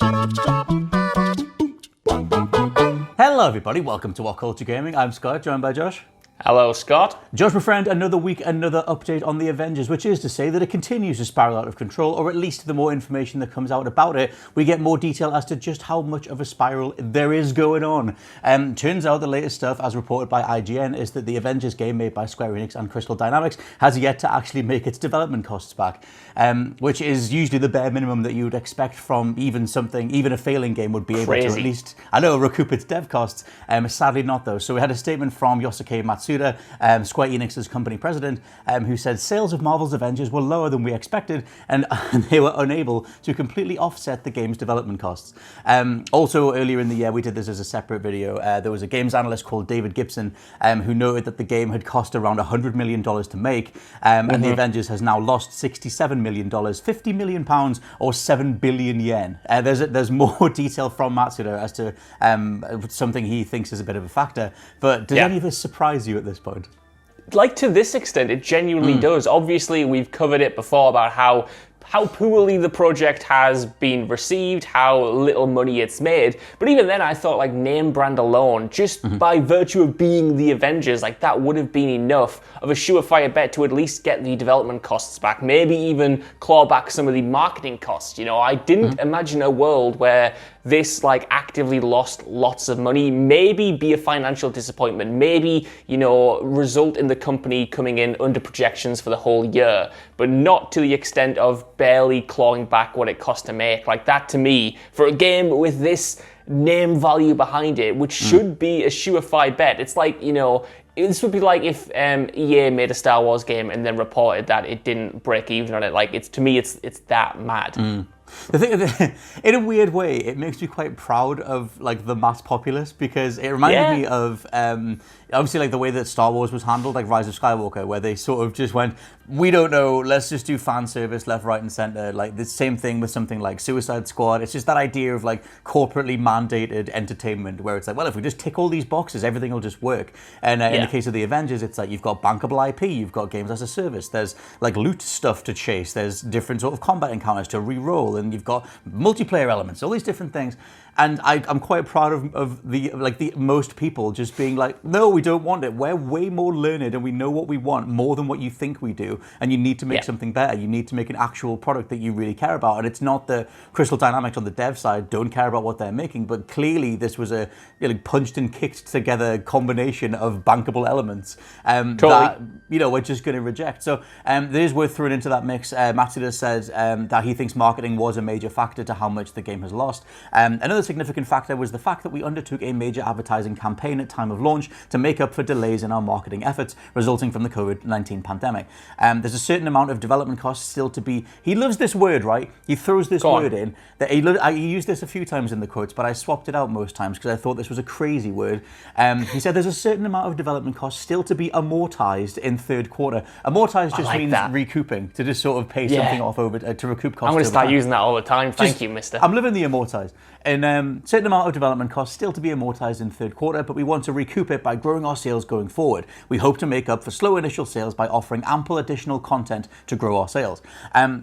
Hello everybody, welcome to WhatCulture Gaming. I'm Scott, joined by Josh. Hello, Scott. Josh, my friend, another week, another update on the Avengers, which is to say that it continues to spiral out of control, or at least the more information that comes out about it, we get more detail as to just how much of a spiral there is going on. Turns out the latest stuff, as reported by IGN, is that the Avengers game made by Square Enix and Crystal Dynamics has yet to actually make its development costs back, which is usually the bare minimum that you would expect from even a failing game would be able to at least, recoup its dev costs. Sadly not though. So we had a statement from Yosuke Matsuda, Square Enix's company president, who said sales of Marvel's Avengers were lower than we expected, and they were unable to completely offset the game's development costs. Also, earlier in the year, we did this as a separate video. There was a games analyst called David Gibson who noted that the game had cost around $100 million to make, and the Avengers has now lost $67 million, £50 million, or 7 billion yen. There's more detail from Matsuda as to something he thinks is a bit of a factor, but does any of this surprise you at this point? Like, to this extent, it genuinely does. Obviously, we've covered it before about how poorly the project has been received, how little money it's made. But even then, I thought, like, name brand alone, just by virtue of being the Avengers, like, that would have been enough of a surefire bet to at least get the development costs back, maybe even claw back some of the marketing costs. You know, I didn't imagine a world where this, like, actively lost lots of money, maybe be a financial disappointment, maybe, you know, result in the company coming in under projections for the whole year, but not to the extent of barely clawing back what it cost to make. Like, that to me, for a game with this name value behind it, which should be a surefire bet, it's like, you know, this would be like if EA made a Star Wars game and then reported that it didn't break even on it. Like, to me, it's that mad. The thing, in a weird way, it makes me quite proud of, like, the mass populace, because it reminded me of obviously, like, the way that Star Wars was handled, like Rise of Skywalker, where they sort of just went, we don't know, let's just do fan service left, right, and center. Like, the same thing with something like Suicide Squad. It's just that idea of, like, corporately mandated entertainment, where it's like, well, if we just tick all these boxes, everything will just work. And in the case of the Avengers, it's like you've got bankable IP, you've got games as a service, there's, like, loot stuff to chase, there's different sort of combat encounters to re-roll, and you've got multiplayer elements, all these different things. And I'm quite proud of the most people just being like, no, we don't want it. We're way more learned and we know what we want more than what you think we do. And you need to make something better. You need to make an actual product that you really care about. And it's not the Crystal Dynamics on the dev side don't care about what they're making, but clearly this was a punched and kicked together combination of bankable elements that, you know, we're just going to reject. So it is worth throwing into that mix. Matsuda says that he thinks marketing was a major factor to how much the game has lost. Another significant factor was the fact that we undertook a major advertising campaign at time of launch to make up for delays in our marketing efforts resulting from the COVID-19 pandemic. There's a certain amount of development costs still to be... He loves this word, right? He throws this word in. That he used this a few times in the quotes, but I swapped it out most times because I thought this was a crazy word. He said there's a certain amount of development costs still to be amortized in third quarter. Amortized just means recouping, to just sort of pay something off over to recoup costs. I'm going to start using that all the time. Thank you, mister. I'm living the amortized. And certain amount of development costs still to be amortized in third quarter, but we want to recoup it by growing our sales going forward. We hope to make up for slow initial sales by offering ample additional content to grow our sales.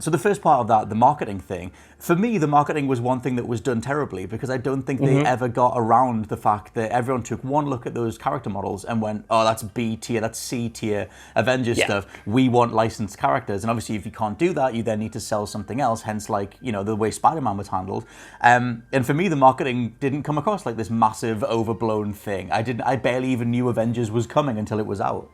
So the first part of that, the marketing thing, for me, the marketing was one thing that was done terribly, because I don't think they ever got around the fact that everyone took one look at those character models and went, oh, that's B tier, that's C tier Avengers stuff. We want licensed characters. And obviously, if you can't do that, you then need to sell something else, hence, like, you know, the way Spider-Man was handled. And for me, the marketing didn't come across like this massive, overblown thing. I barely even knew Avengers was coming until it was out.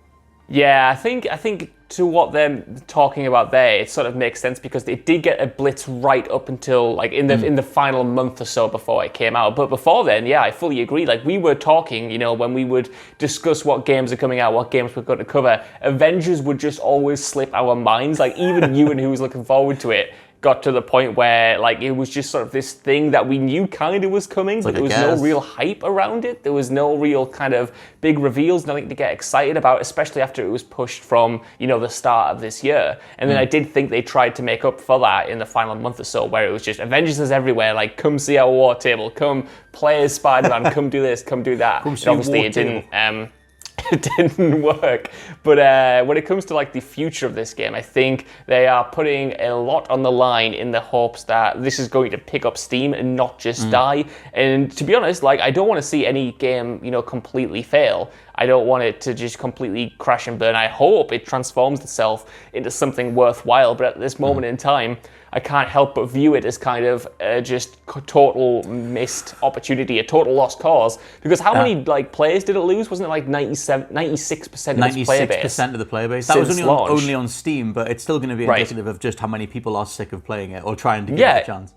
Yeah, I think to what they're talking about there, it sort of makes sense, because it did get a blitz right up until, like, in the final month or so before it came out. But before then, yeah, I fully agree. Like, we were talking, you know, when we would discuss what games are coming out, what games we're going to cover, Avengers would just always slip our minds. Like, even you and who was looking forward to it got to the point where, like, it was just sort of this thing that we knew kind of was coming, but there was no real hype around it. There was no real kind of big reveals, nothing to get excited about, especially after it was pushed from, you know, the start of this year. And then I did think they tried to make up for that in the final month or so, where it was just Avengers is everywhere, like, come see our war table, come play as Spider-Man, come do this, come do that. Come see obviously war it didn't it didn't work. But when it comes to like the future of this game, I think they are putting a lot on the line in the hopes that this is going to pick up steam and not just die. And to be honest, like I don't want to see any game, completely fail. I don't want it to just completely crash and burn. I hope it transforms itself into something worthwhile. But at this moment in time, I can't help but view it as kind of just total missed opportunity, a total lost cause. Because how many players did it lose? Wasn't it like 96% of its player base? 96% of the player base. That was only on Steam, but it's still going to be indicative of just how many people are sick of playing it or trying to give it a chance.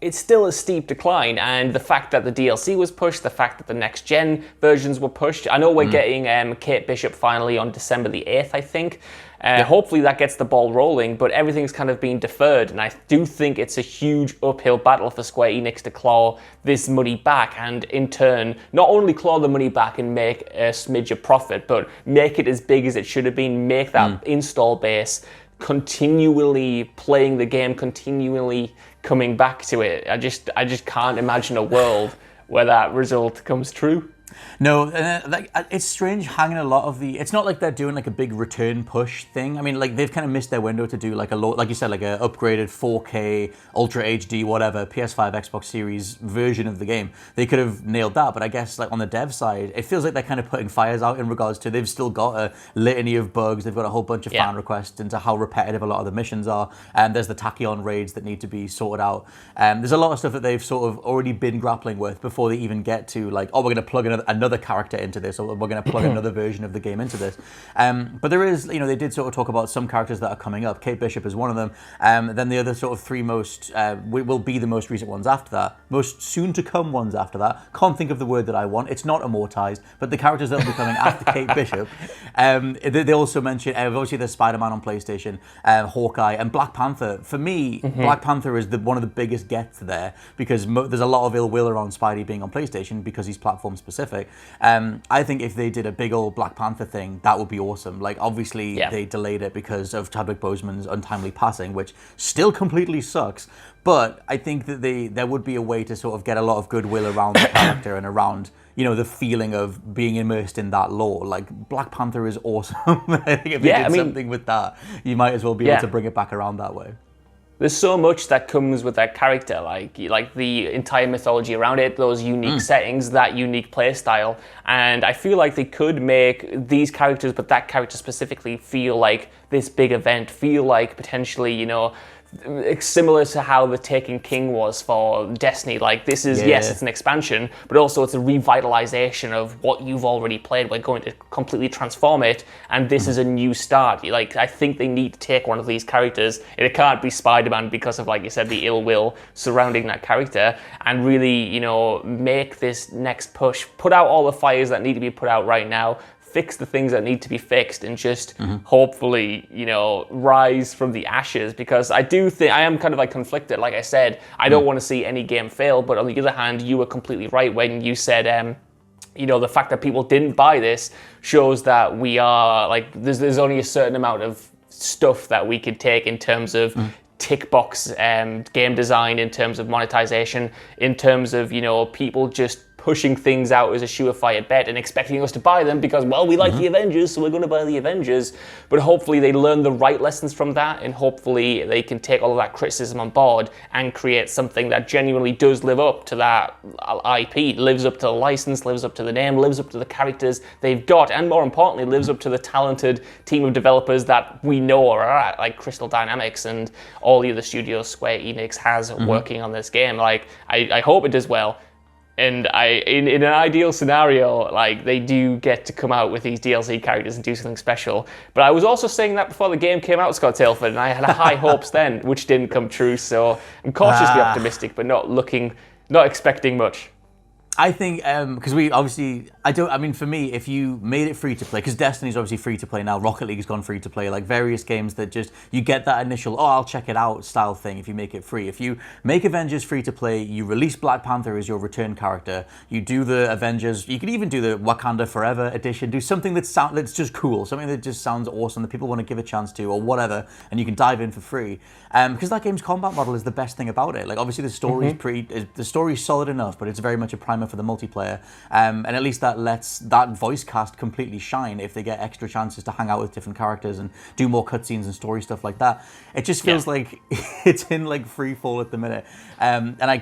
It's still a steep decline, and the fact that the DLC was pushed, the fact that the next-gen versions were pushed. I know we're getting Kate Bishop finally on December the 8th, I think. Hopefully that gets the ball rolling, but everything's kind of been deferred, and I do think it's a huge uphill battle for Square Enix to claw this money back, and in turn, not only claw the money back and make a smidge of profit, but make it as big as it should have been, make that install base continually playing the game, continually coming back to it. I just can't imagine a world where that result comes true. No, it's strange hanging a lot of the... It's not like they're doing like a big return push thing. I mean, like they've kind of missed their window to do like a like you said, like a upgraded 4K, Ultra HD, whatever, PS5, Xbox Series version of the game. They could have nailed that, but I guess like on the dev side, it feels like they're kind of putting fires out in regards to they've still got a litany of bugs. They've got a whole bunch of fan requests into how repetitive a lot of the missions are. And there's the tachyon raids that need to be sorted out. There's a lot of stuff that they've sort of already been grappling with before they even get to like, oh, we're going to plug another character into this, or we're going to plug another version of the game into this. But there is, they did sort of talk about some characters that are coming up. Kate Bishop is one of them. Then the other sort of three most, will be the most recent ones after that. Most soon to come ones after that. Can't think of the word that I want. It's not amortized, but the characters that will be coming after Kate Bishop. They also mentioned, obviously there's Spider-Man on PlayStation, Hawkeye, and Black Panther. For me, Black Panther is one of the biggest gets there, because there's a lot of ill will around Spidey being on PlayStation because he's platform specific. I think if they did a big old Black Panther thing, that would be awesome. Like, obviously, they delayed it because of Chadwick Boseman's untimely passing, which still completely sucks. But I think that there would be a way to sort of get a lot of goodwill around the character and around, the feeling of being immersed in that lore. Like, Black Panther is awesome. I think if they did something with that, you might as well be able to bring it back around that way. There's so much that comes with that character, like the entire mythology around it, those unique settings, that unique play style. And I feel like they could make these characters, but that character specifically, feel like this big event, feel like potentially, similar to how the Taken King was for Destiny. Like, this is, yes, it's an expansion, but also it's a revitalization of what you've already played. We're going to completely transform it, and this is a new start. Like, I think they need to take one of these characters, and it can't be Spider-Man because of, like you said, the ill will surrounding that character, and really, make this next push, put out all the fires that need to be put out right now, fix the things that need to be fixed, and just hopefully, rise from the ashes. Because I do think, I am kind of like conflicted. Like I said, I don't want to see any game fail, but on the other hand, you were completely right when you said, the fact that people didn't buy this shows that we are, like, there's only a certain amount of stuff that we could take in terms of tick box game design, in terms of monetization, in terms of, people just pushing things out as a surefire bet and expecting us to buy them because, well, we like the Avengers, so we're going to buy the Avengers. But hopefully they learn the right lessons from that, and hopefully they can take all of that criticism on board and create something that genuinely does live up to that IP, lives up to the license, lives up to the name, lives up to the characters they've got, and more importantly, lives up to the talented team of developers that we know are at, like Crystal Dynamics and all the other studios Square Enix has working on this game. Like, I hope it does well. And in an ideal scenario, like, they do get to come out with these DLC characters and do something special. But I was also saying that before the game came out, Scott Tailford, and I had high hopes then, which didn't come true. So I'm cautiously optimistic, but not expecting much. I think, because for me, if you made it free to play, because Destiny's obviously free to play now, Rocket League's gone free to play, like various games that just, you get that initial, I'll check it out style thing if you make it free. If you make Avengers free to play, you release Black Panther as your return character, you do the Avengers, you could even do the Wakanda Forever edition, do something that's just cool, something that just sounds awesome that people want to give a chance to, or whatever, and you can dive in for free. Because that game's combat model is the best thing about it. Like, obviously the story's the story's solid enough, but it's very much a prime timer for the multiplayer, and at least that lets that voice cast completely shine if they get extra chances to hang out with different characters and do more cutscenes and story stuff like that. It just feels like it's in like free fall at the minute, and I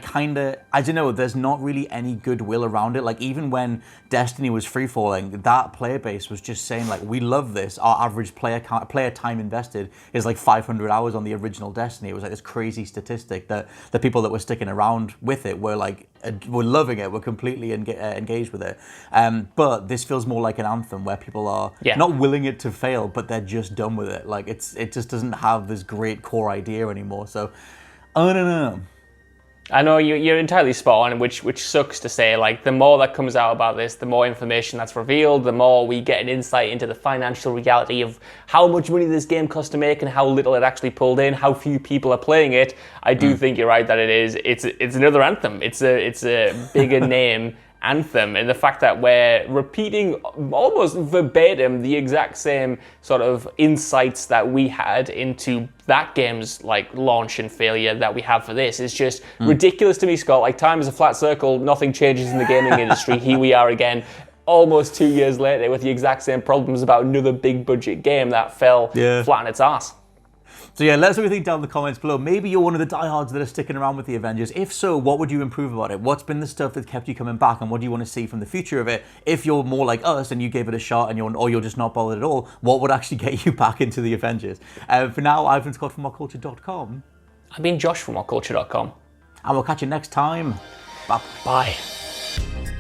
don't know, there's not really any goodwill around it. Like even when Destiny was free falling, that player base was just saying like, we love this. Our average player time invested is like 500 hours on the original Destiny. It was like this crazy statistic that the people that were sticking around with it were like, were loving it, were completely engaged with it. But this feels more like an Anthem where people are not willing it to fail, but they're just done with it. Like it just doesn't have this great core idea anymore. So I don't know. I know you're entirely spot on, which sucks to say. Like the more that comes out about this, the more information that's revealed, the more we get an insight into the financial reality of how much money this game cost to make and how little it actually pulled in, how few people are playing it. I do think you're right that it's another Anthem. It's a bigger name Anthem, and the fact that we're repeating almost verbatim the exact same sort of insights that we had into that game's like launch and failure that we have for this is just ridiculous to me, Scott. Like time is a flat circle, nothing changes in the gaming industry. Here we are again, almost 2 years later with the exact same problems about another big budget game that fell flat on its ass. So yeah, let us know what you think down in the comments below. Maybe you're one of the diehards that are sticking around with the Avengers. If so, what would you improve about it? What's been the stuff that kept you coming back, and what do you want to see from the future of it? If you're more like us and you gave it a shot and you're just not bothered at all, what would actually get you back into the Avengers? For now, I've been Scott from WhatCulture.com. I've been Josh from WhatCulture.com. And we'll catch you next time. Bye. Bye.